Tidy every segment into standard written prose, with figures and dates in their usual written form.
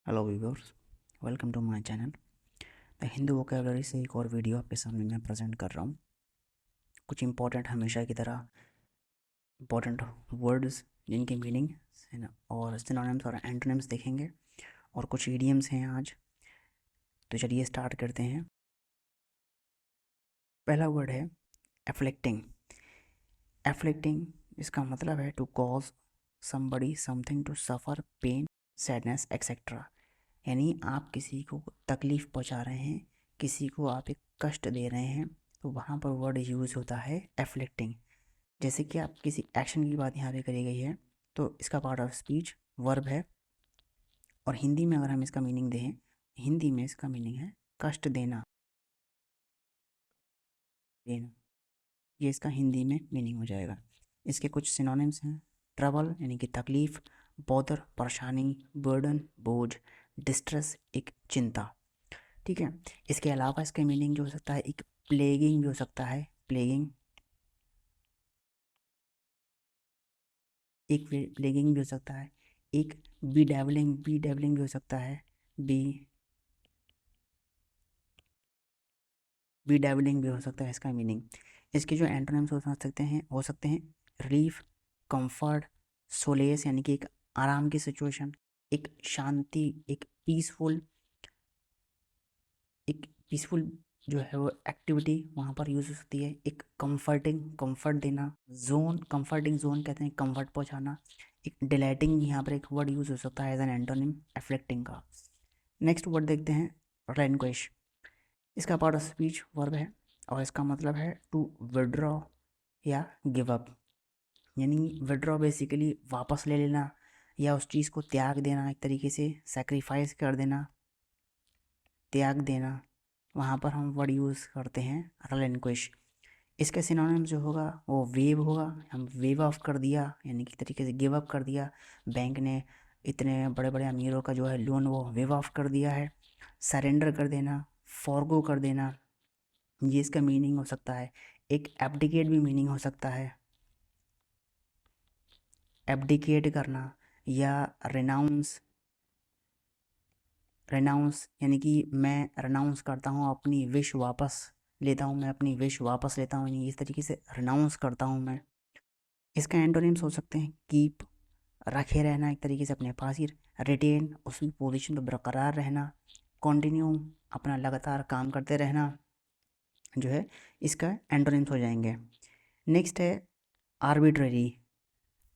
Hello viewers, welcome to my channel the Hindu vocabulary से एक और वीडियो आपके सामने मैं प्रेजेंट कर रहा हूँ। कुछ इंपॉर्टेंट हमेशा की तरह इंपॉर्टेंट वर्ड्स जिनके मीनिंग और सिनोनिम्स और एंटोनिम्स देखेंगे और कुछ इडियम्स हैं आज। तो चलिए स्टार्ट करते हैं। पहला वर्ड है एफ्लिक्टिंग। एफ्लिक्टिंग इसका मतलब है to cause somebody something to suffer pain sadness etcetera. यानी आप किसी को तकलीफ़ पहुंचा रहे हैं, किसी को आप एक कष्ट दे रहे हैं, तो वहाँ पर वर्ड यूज़ होता है एफ्लिक्टिंग। जैसे कि आप किसी एक्शन की बात यहाँ पे करी गई है तो इसका पार्ट ऑफ स्पीच वर्ब है। और हिंदी में अगर हम इसका मीनिंग दें, हिंदी में इसका मीनिंग है कष्ट देना। देना ये इसका हिंदी में मीनिंग हो जाएगा। इसके कुछ सिनोनिम्स हैं। ट्रबल यानी कि तकलीफ़, बॉदर परेशानी, बर्डन बोझ, डिस्ट्रेस एक चिंता। ठीक है। इसके अलावा इसका मीनिंग जो हो सकता है, एक प्लेगिंग भी हो सकता है। प्लेगिंग एक प्लेगिंग भी हो सकता है। एक बी डेवलिंग भी हो सकता है। बी बी डेवलिंग भी हो सकता है इसका मीनिंग। इसके जो एंटोनिम्स हो सकते हैं रिलीफ, कंफर्ट, सोलेस यानी कि एक आराम की सिचुएशन, एक शांति, एक पीसफुल जो है वो एक्टिविटी वहाँ पर यूज़ हो सकती है। एक कंफर्ट देना, कंफर्टिंग जोन कहते हैं कंफर्ट पहुँचाना। एक डिलाइटिंग यहाँ पर एक वर्ड यूज़ हो सकता है एज एन एंटोनिम एफ्लेक्टिंग का। नेक्स्ट वर्ड देखते हैं रेलिंक्विश। इसका पार्ट ऑफ स्पीच वर्ब है और इसका मतलब है टू विड्रॉ या गिव अप। यानी विड्रॉ बेसिकली वापस ले लेना या उस चीज़ को त्याग देना, एक तरीके से सेक्रीफाइस कर देना, त्याग देना। वहाँ पर हम वर्ड यूज़ करते हैं रिलिंक्विश। इसका सिनोनिम जो होगा वो वेव होगा। हम वेव ऑफ कर दिया यानी कि तरीके से गिव अप कर दिया। बैंक ने इतने बड़े बड़े अमीरों का जो है लोन वो वेव ऑफ कर दिया है। सरेंडर कर देना, फॉरगो कर देना, ये इसका मीनिंग हो सकता है। एक एब्डिकेट भी मीनिंग हो सकता है, एब्डिकेट करना। या रेनाउंस, रेनाउंस यानी कि मैं रेनाउंस करता हूँ, अपनी विश वापस लेता हूँ, मैं अपनी विश वापस लेता हूँ, यानी इस तरीके से रेनाउंस करता हूँ मैं। इसका एंटोनिम्स हो सकते हैं कीप, रखे रहना, एक तरीके से अपने पास ही। रिटेन, उसकी पोजीशन पर बरकरार रहना। कंटिन्यू, अपना लगातार काम करते रहना, जो है इसका एंटोनिम्स हो जाएंगे। नेक्स्ट है आर्बिट्ररी।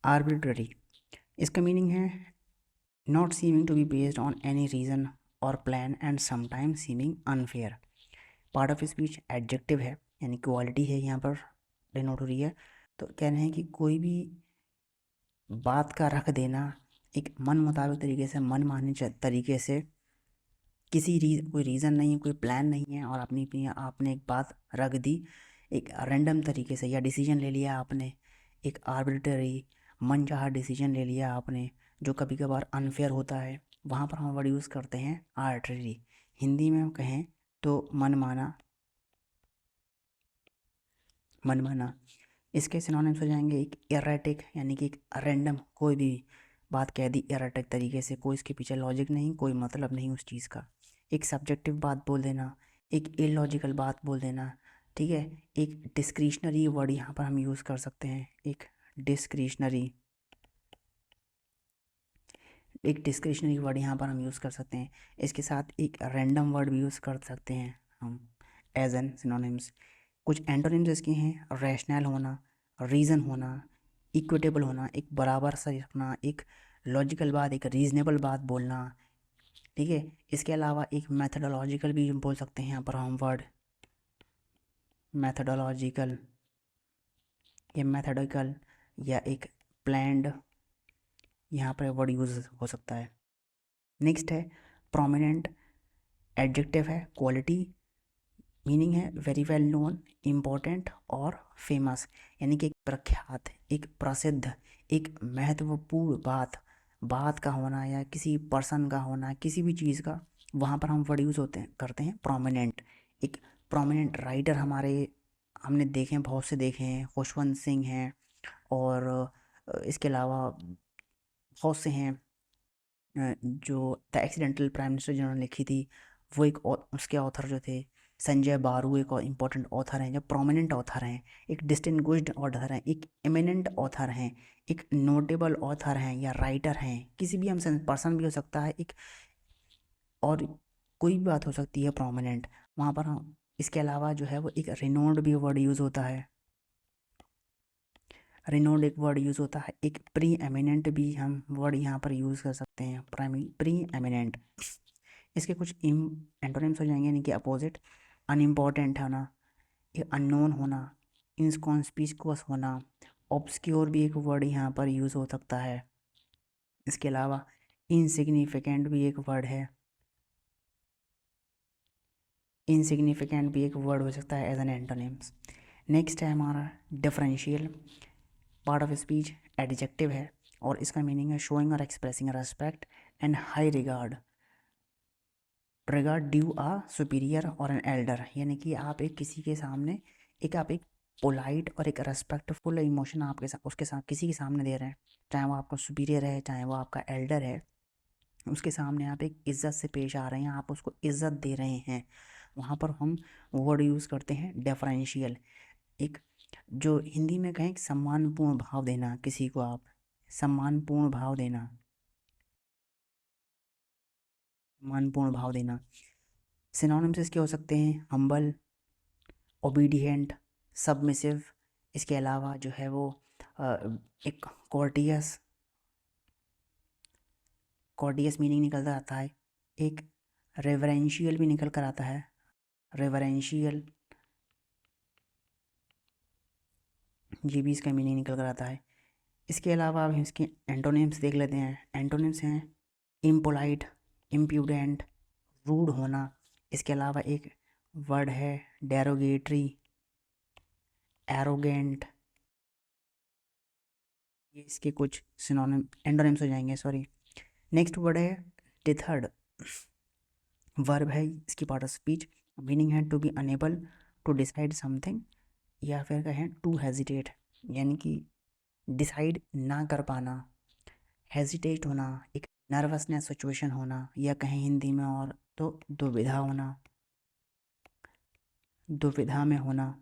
आर्बिट्ररी इसका मीनिंग है not seeming to be based on any reason और plan and sometimes seeming unfair. Part of speech adjective है यानी क्वालिटी है यहाँ पर डिनोट हो रही है। तो कह रहे हैं कि कोई भी बात का रख देना एक मन मुताबिक तरीके से, मन माने तरीके से, कोई रीज़न नहीं है, कोई प्लान नहीं है और अपनी अपनी आपने एक बात रख दी एक रैंडम तरीके से, या डिसीजन ले लिया आपने एक आर्बिट्ररी मनचाहा डिसीजन ले लिया आपने, जो कभी कभार अनफेयर होता है। वहाँ पर हम वर्ड यूज़ करते हैं आर्बिट्ररी। हिंदी में हम कहें तो मनमाना, मनमाना। इसके सिनोनिम्स हो जाएंगे एक एरेटिक यानी कि एक रैंडम, कोई भी बात कह दी एरेटिक तरीके से, कोई इसके पीछे लॉजिक नहीं, कोई मतलब नहीं उस चीज़ का। एक सब्जेक्टिव बात बोल देना, एक इलॉजिकल बात बोल देना। ठीक है। एक डिस्क्रिशनरी वर्ड यहाँ पर हम यूज़ कर सकते हैं, डिस्क्रिशनरी एक डिस्क्रिशनरी वर्ड यहाँ पर हम यूज़ कर सकते हैं। इसके साथ एक रैंडम वर्ड भी यूज़ कर सकते हैं हम एज एन सिनोनिम्स। कुछ एंटोनिम्स इसके हैं रैशनल होना, रीज़न होना, इक्विटेबल होना, एक बराबर सा रखना, एक लॉजिकल बात, एक रीजनेबल बात बोलना। ठीक है। इसके अलावा एक मैथडोलॉजिकल भी बोल सकते हैं यहाँ पर हम वर्ड, मैथडोलॉजिकल या मैथडिकल, या एक प्लान्ड यहाँ पर वर्ड यूज़ हो सकता है। नेक्स्ट है प्रोमिनेंट। एडजेक्टिव है क्वालिटी, मीनिंग है वेरी वेल नोन, इम्पोर्टेंट और फेमस। यानी कि एक प्रख्यात, एक प्रसिद्ध, एक महत्वपूर्ण बात का होना या किसी पर्सन का होना, किसी भी चीज़ का, वहाँ पर हम वर्ड यूज़ करते हैं प्रोमिनेंट। एक प्रोमिनेंट राइटर हमने देखे हैं, बहुत से देखे हैं, खुशवंत सिंह हैं और इसके अलावा बहुत से हैं। जो द एक्सीडेंटल प्राइम मिनिस्टर जिन्होंने लिखी थी वो एक उसके ऑथर जो थे संजय बारू एक इम्पोर्टेंट ऑथर हैं, जो प्रोमिनेंट ऑथर हैं, एक डिस्टिंग्विश्ड ऑथर हैं, एक एमिनेंट ऑथर हैं, एक नोटेबल ऑथर हैं या राइटर हैं, किसी भी हम पर्सन भी हो सकता है एक, और कोई भी बात हो सकती है प्रोमिनेंट वहाँ पर हम। इसके अलावा जो है वो एक रिनोन्ड भी वर्ड यूज़ होता है, रिनोन्ड एक वर्ड यूज़ होता है, एक प्री एमिनेंट भी हम वर्ड यहाँ पर यूज़ कर सकते हैं, प्री एमिनेंट। इसके कुछ एंटोनिम्स हो जाएंगे, यानी कि अपोजिट, अनइम्पॉर्टेंट होना, अननोन होना, इनकॉन्स्पिकुअस होना, ऑब्सक्योर भी एक वर्ड यहाँ पर यूज़ हो सकता है। इसके अलावा इनसिग्निफिकेंट भी एक वर्ड है, इनसिग्निफिकेंट भी एक वर्ड हो सकता है एज एन एंटोनिम्स। नेक्स्ट है हमारा deferential part of speech, adjective है और इसका मीनिंग है शोइंग और expressing respect and high regard, regard due a superior और एन एल्डर, यानी कि आप एक किसी के सामने आप एक पोलाइट और एक रेस्पेक्टफुल इमोशन आपके साथ उसके साथ किसी के सामने दे रहे हैं, चाहे वो आपका सुपीरियर है चाहे वो आपका एल्डर है, उसके सामने आप एक इज़्ज़त से पेश आ रहे हैं, आप उसको इज़्ज़त दे रहे हैं, वहाँ पर हम वर्ड यूज़ करते हैं डिफरेंशियल। एक जो हिंदी में कहें सम्मानपूर्ण भाव देना, किसी को आप सम्मानपूर्ण भाव देना, सम्मानपूर्ण भाव देना। सिनोनिम्स इसके हो सकते हैं हम्बल, ओबीडिएंट, सबमिसिव। इसके अलावा जो है वो एक कॉर्टियस, कॉर्टियस मीनिंग निकल कर आता है, एक रेवरेंशियल भी निकल कर आता है, रेवरेंशियल, ये भी इसका मीनिंग निकल कर आता है। इसके अलावा अब इसके एंटोनिम्स देख लेते हैं। एंटोनिम्स हैं इम्पोलाइट, इम्प्यूडेंट, रूड होना। इसके अलावा एक वर्ड है डेरोगेटरी, एरोगेंट, ये इसके कुछ सिनोनिम एंटोनिम्स हो जाएंगे, सॉरी। नेक्स्ट वर्ड है डिथर्ड, वर्ब है इसकी पार्ट ऑफ स्पीच, मीनिंग है to be unable to decide something, या फिर कहें टू हेजिटेट, यानी कि डिसाइड ना कर पाना, हेजिटेट होना, एक नर्वसनेस सिचुएशन होना, या कहें हिंदी में और तो दुविधा होना, दुविधा में होना,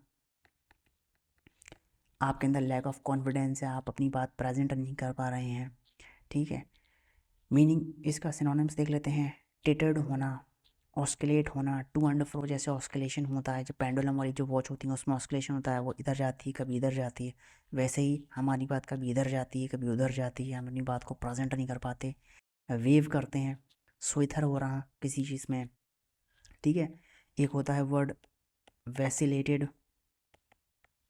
आपके अंदर लैक ऑफ कॉन्फिडेंस है, आप अपनी बात प्रेजेंट नहीं कर पा रहे हैं, ठीक है। मीनिंग इसका सिनोनिम्स देख लेते हैं, टिटर्ड होना, ऑस्किलेट होना, टू एंड फ्रो जैसे ऑस्किलेशन होता है, जो पेंडुलम वाली जो वॉच होती है उसमें ऑस्किलेशन होता है, वो इधर जाती है कभी इधर जाती है, वैसे ही हमारी बात कभी इधर जाती है कभी उधर जाती है, हम अपनी बात को प्रेजेंट नहीं कर पाते, वेव करते हैं, स्विथर हो रहा किसी चीज़ में, ठीक है। एक होता है वर्ड वैसिलेटेड,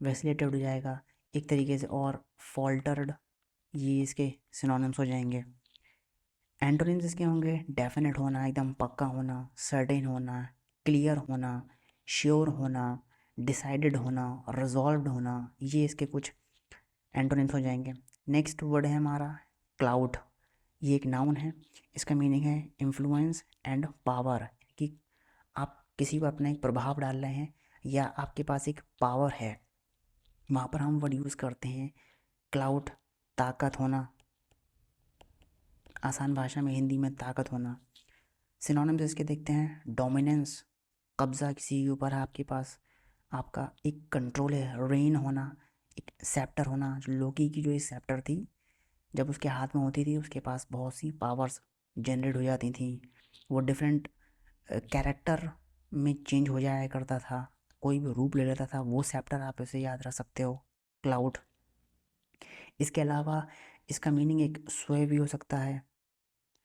वैसिलेटेड हो जाएगा एक तरीके से, और फॉल्टर्ड, ये इसके सिनोनिम्स हो जाएंगे। एंटोनिम्स इसके होंगे डेफिनेट होना, एकदम पक्का होना, सर्टेन होना, क्लियर होना, श्योर होना, डिसाइडेड होना, रिजॉल्व्ड होना, ये इसके कुछ एंटोनिम्स हो जाएंगे। नेक्स्ट वर्ड है हमारा क्लाउड, ये एक नाउन है, इसका मीनिंग है इन्फ्लुएंस एंड पावर, कि आप किसी पर अपना एक प्रभाव डाल रहे हैं या आपके पास एक पावर है, वहाँ पर हम वर्ड यूज़ करते हैं क्लाउड, ताकत होना, आसान भाषा में हिंदी में ताकत होना। सिनोनिम्स इसके देखते हैं डोमिनेंस, कब्ज़ा किसी के ऊपर है आपके पास, आपका एक कंट्रोल है, रेन होना, एक सेप्टर होना, जो लोकी की जो ये सेप्टर थी जब उसके हाथ में होती थी उसके पास बहुत सी पावर्स जनरेट हो जाती थी, वो डिफरेंट कैरेक्टर में चेंज हो जाया करता था, कोई भी रूप ले लेता था, वो सेप्टर आप इसे याद रख सकते हो, क्लाउड। इसके अलावा इसका मीनिंग एक स्वय भी हो सकता है,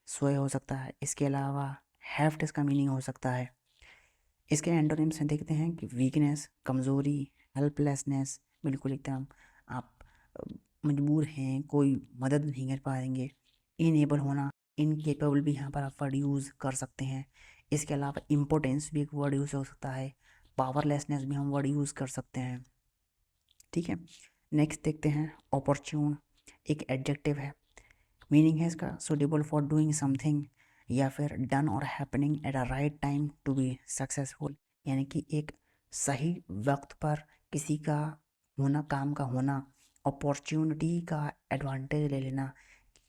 स्वय हो सकता है। इसके अलावा हेफ्ट इसका मीनिंग हो सकता है। इसके एंटोनिम्स में देखते हैं कि वीकनेस, कमज़ोरी, हेल्पलेसनेस, बिल्कुल एकदम आप मजबूर हैं, कोई मदद नहीं कर पाएंगे, इनेबल होना, इनकेपेबल भी यहाँ पर आप वर्ड यूज़ कर सकते हैं। इसके अलावा इम्पोर्टेंस भी एक वर्ड यूज़ हो सकता है, पावरलेसनेस भी हम वर्ड यूज़ कर सकते हैं, ठीक है। नेक्स्ट देखते हैं अपॉर्चून, एक एडजेक्टिव है, मीनिंग है इसका सुटेबल फॉर डूइंग समथिंग, या फिर डन और happening at a right time to be successful, यानी कि एक सही वक्त पर किसी का होना, काम का होना, अपॉर्चुनिटी का एडवांटेज ले लेना,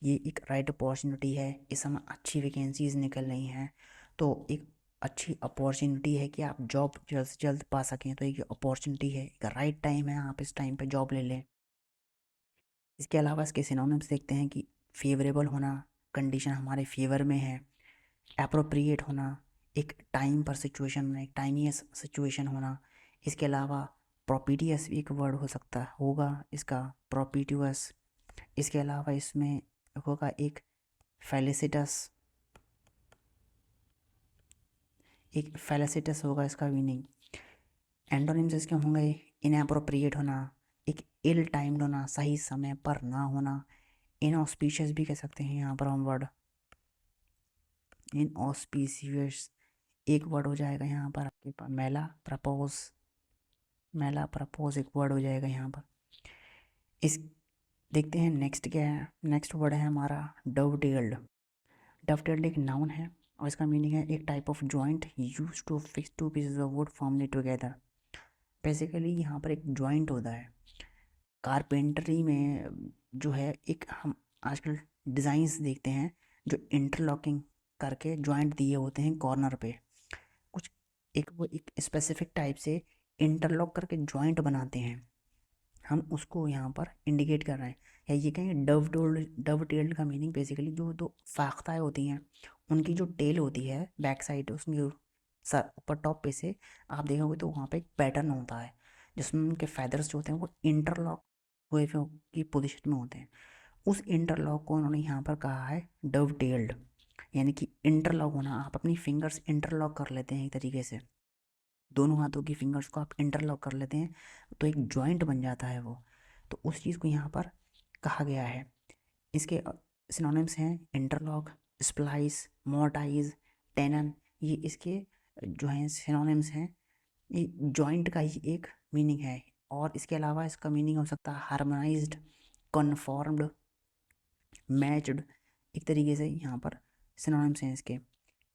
ये एक राइट अपॉर्चुनिटी है, इस समय अच्छी वैकेंसीज निकल रही हैं, तो एक अच्छी अपॉर्चुनिटी है कि आप जॉब जल्द से जल्द पा सकें। तो एक अपॉर्चुनिटी है, एक राइट टाइम है, आप इस टाइम पे जॉब ले लें। इसके अलावा इसके सिनोनिम्स देखते हैं कि फेवरेबल होना, कंडीशन हमारे फेवर में है, एप्रोप्रिएट होना, एक टाइम पर सिचुएशन में, एक टाइमियस सिचुएशन होना। इसके अलावा प्रोपीटियस भी एक वर्ड हो सकता होगा इसका, प्रोपीटियस। इसके अलावा इसमें होगा एक फेलिसिटस, एक फेलिसिटस होगा इसका मीनिंग। एंटोनिम्स इसके होंगे इनएप्रोप्रिएट होना, एक इल टाइम्ड होना, सही समय पर ना होना। इनऑस्पिशियस भी कह सकते हैं यहाँ पर हम वर्ड, इनऑस्पिशियस एक वर्ड हो जाएगा यहाँ पर आपके पास। मेला प्रपोज, मेला प्रपोज एक वर्ड हो जाएगा यहाँ पर। इस देखते हैं नेक्स्ट क्या है। नेक्स्ट वर्ड है हमारा डवटेल्ड। डवटेल्ड एक नाउन है और इसका मीनिंग है एक type of joint use to fix two pieces of wood formally together. Basically यहाँ पर एक जॉइंट होता है कारपेंटरी में, जो है एक हम आजकल डिज़ाइंस देखते हैं जो इंटरलॉकिंग करके जॉइंट दिए होते हैं कॉर्नर पे, कुछ एक वो एक स्पेसिफिक टाइप से इंटरलॉक करके जॉइंट बनाते हैं, हम उसको यहाँ पर इंडिकेट कर रहे हैं। या ये कहें डव टेल्ड का मीनिंग बेसिकली जो दो फाख्ताएँ होती हैं उनकी जो टेल होती है बैक साइड, उसमें सर ऊपर टॉप पे से आप देखोगे तो वहाँ पे एक पैटर्न होता है जिसमें उनके फैदर्स जो होते हैं वो इंटरलॉक हुए की पोजीशन में होते हैं। उस इंटरलॉक को उन्होंने यहाँ पर कहा है डव टेल्ड, यानी कि इंटरलॉक होना। आप अपनी फिंगर्स इंटरलॉक कर लेते हैं एक तरीके से, दोनों हाथों की फिंगर्स को आप इंटरलॉक कर लेते हैं तो एक जॉइंट बन जाता है वो। तो उस चीज़ को यहाँ पर कहा गया है। इसके सिनोनिम्स हैं इंटरलॉक, स्प्लाइस, मोर्टाइज, टेनन। ये इसके जो हैं सिनोनिम्स हैं, ये जॉइंट का ही एक मीनिंग है। और इसके अलावा इसका मीनिंग हो सकता है हार्मोनाइज्ड, कन्फॉर्म्ड, मैच्ड। एक तरीके से यहाँ पर सिनोनिम्स हैं इसके।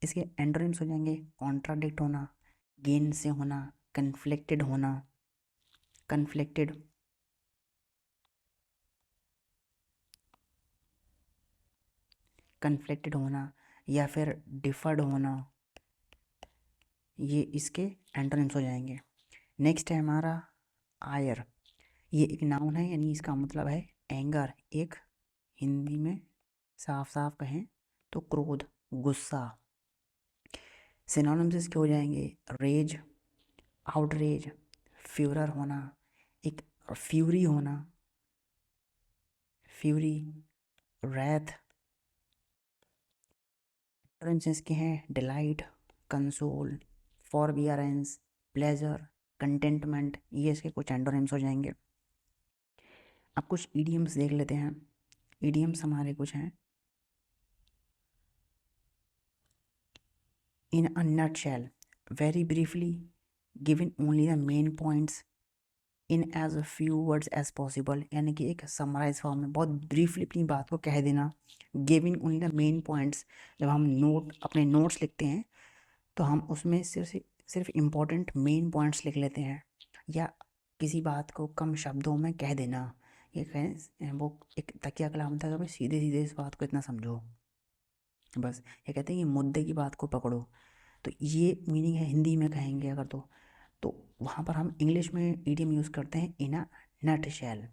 इसके एंटोनिम्स हो जाएंगे कॉन्ट्राडिक्ट होना, गेन से होना, कन्फ्लिक्टेड होना, कन्फ्लिक्टेड, कन्फ्लिक्टेड होना, या फिर डिफर्ड होना। ये इसके एंटोनिम्स हो जाएंगे। नेक्स्ट है हमारा आयर। ये एक नाउन है, यानी इसका मतलब है एंगर, एक हिंदी में साफ साफ कहें तो क्रोध, गुस्सा। सिनोनिम्स इसके हो जाएंगे रेज, आउटरेज, फ्यूरर होना, एक फ्यूरी होना, फ्यूरी, रैथ। एंटोनिम्स इसके हैं डिलाइट, कंसोल, फॉरबियरेंस, प्लेजर, कंटेंटमेंट। ये इसके कुछ एंटोनिम्स हो जाएंगे। अब कुछ ईडियम्स देख लेते हैं। ईडियम्स हमारे कुछ हैं। In a nutshell, very briefly, given only the main points, in as few words as possible. यानी कि एक समराइज फॉर्म में बहुत ब्रीफली अपनी बात को कह देना। Giving only the main points, जब हम अपने नोट्स लिखते हैं तो हम उसमें सिर्फ इम्पोर्टेंट मेन पॉइंट्स लिख लेते हैं, या किसी बात को कम शब्दों में कह देना। ये कहें वो एक तकिया कलाम था, कभी सीधे सीधे इस बात को इतना समझो बस। ये कहते हैं कि मुद्दे की बात को पकड़ो। तो ये मीनिंग है हिंदी में कहेंगे अगर तो वहाँ पर हम इंग्लिश में ईडियम यूज़ करते हैं in a nut shell.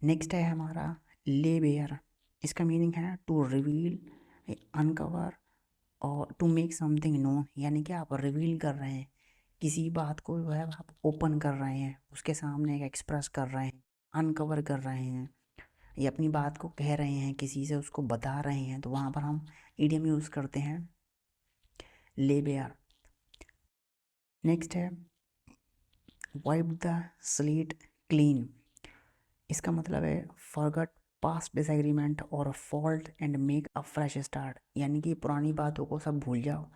Next है हमारा ले बेयर। इसका मीनिंग है टू रिवील, अनकवर, और टू मेक समथिंग नोन। यानी कि आप रिवील कर रहे हैं किसी बात को, जो है आप ओपन कर रहे हैं, उसके सामने एक्सप्रेस कर रहे हैं, अनकवर कर रहे हैं, या अपनी बात को कह रहे हैं किसी से, उसको बता रहे हैं, तो वहाँ पर हम ईडियम यूज़ करते हैं ले बेयर। नेक्स्ट है वाइप द स्लेट क्लीन। इसका मतलब है फॉरगट पास्ट डिसएग्रीमेंट और fault and make a fresh start. यानी कि पुरानी बातों को सब भूल जाओ,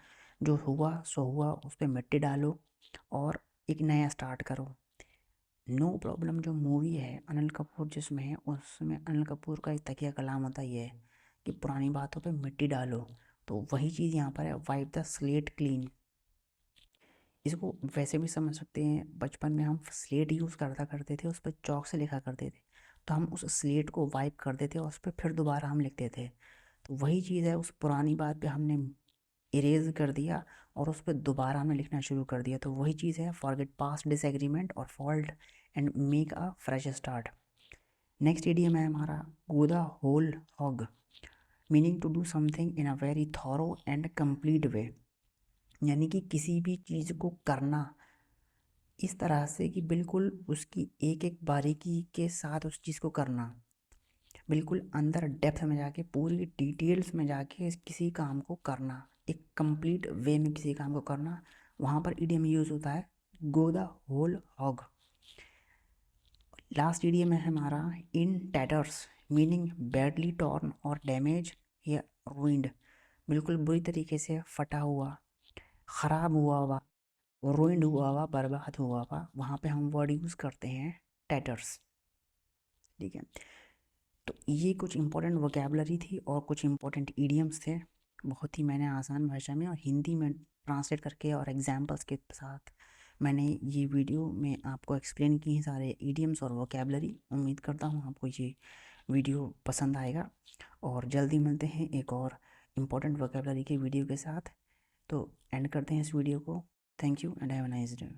जो हुआ सो हुआ, उस पर मिट्टी डालो और एक नया स्टार्ट करो। नो प्रॉब्लम जो मूवी है अनिल कपूर जिसमें है, उसमें अनिल कपूर का एक तकिया कलाम होता ही है कि पुरानी बातों पे मिट्टी डालो। तो वही चीज़ यहाँ पर है, वाइप द स्लेट क्लीन। इसको वैसे भी समझ सकते हैं, बचपन में हम स्लेट यूज़ करते थे, उस पर चौक से लिखा करते थे, तो हम उस स्लेट को वाइप कर देते और उस पर फिर दोबारा हम लिखते थे। तो वही चीज़ है, उस पुरानी बात पे हमने इरेज कर दिया और उस पर दोबारा हमने लिखना शुरू कर दिया। तो वही चीज़ है, फॉरगेट पास्ट डिसएग्रीमेंट और fault and make a fresh start. Next idiom है हमारा go the whole hog, meaning to do something in a very thorough and complete way, यानी कि किसी भी चीज़ को करना इस तरह से कि बिल्कुल उसकी एक एक बारीकी के साथ उस चीज़ को करना, बिल्कुल अंदर डेप्थ में जाके पूरी डिटेल्स में जाके किसी काम को करना, एक कंप्लीट वे में किसी काम को करना। वहाँ पर इडियम यूज़ होता है go the whole hog. Last idiom है हमारा in tatters, meaning badly torn और डैमेज या रूइंड, बिल्कुल बुरी तरीके से फटा हुआ, ख़राब हुआ हुआ, रूइंड हुआ हुआ, बर्बाद हुआ हुआ, वहाँ पे हम वर्ड यूज़ करते हैं टैटर्स। ठीक है, तो ये कुछ इंपॉर्टेंट वोकेबलरी थी और कुछ इंपॉर्टेंट इडियम्स थे। बहुत ही मैंने आसान भाषा में और हिंदी में ट्रांसलेट करके और एग्जांपल्स के साथ मैंने ये वीडियो में आपको एक्सप्लेन की हैं सारे इडियम्स और वोकेबलरी। उम्मीद करता हूँ आपको ये वीडियो पसंद आएगा और जल्दी मिलते हैं एक और इम्पोर्टेंट वोकेबलरी के वीडियो के साथ। तो एंड करते हैं इस वीडियो को। Thank you and have a nice day.